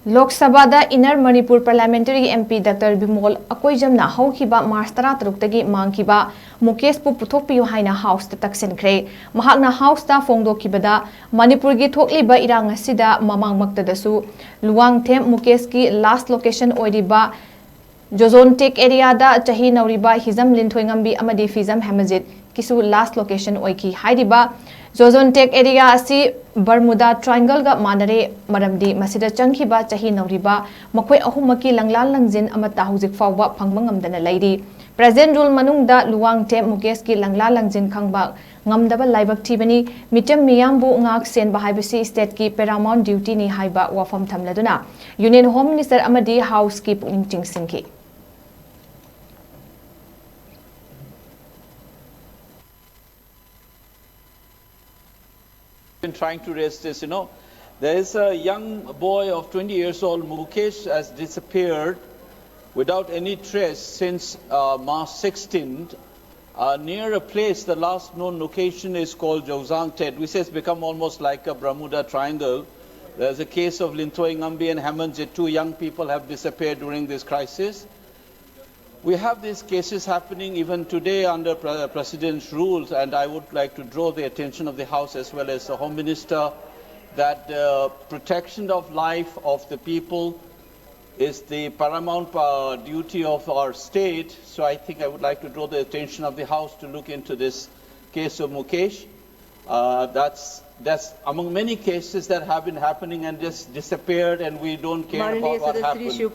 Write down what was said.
Lok Sabha da Inner Manipur Parliamentary MP Dr. Bimol Akoijam na Mangkhiba March 13 Mangkhiba Mukesh Puthokpiyu Haina House ta Taksinkhre mahakna House ta Phongdokhibada Manipur gi thokliba irang asida mamangmakta dasu luwang them Mukesh ki last location oiriba Jozon Tek area da chahi nauriba hizam linthoingambi amadi fizam hamajit kisu last location oiki hairiba Jozon Tek area asi Bermuda Triangle ga manare maramdi masida changkhiba chahi nauriba makoi ahumaki langlal langjin amata hujik fawba phangmangamdana lairi present rule manungda luwang te Mukesh ki langlal langjin khangba ngamdaba laibak thibani mitem miyambu ngak sen bahaibasi state ki paramount duty ni haiba wafam thamladuna Union Home Minister amadi House ki pungning chingsingki Been trying to raise this, there is a young boy of 20 years old, Mukesh, has disappeared without any trace since March 16th. Near a place, the last known location is called Jozang Tet, which has become almost like a Bermuda Triangle. There's a case of Linthoingambi and Hamanjit. 2 young people have disappeared during this crisis. We have these cases happening even today under President's rules, and I would like to draw the attention of the House as well as the Home Minister that the protection of life of the people is the paramount duty of our state. So I think I would like to draw the attention of the House to look into this case of Mukesh. That's among many cases that have been happening and just disappeared, and we don't care about what happened.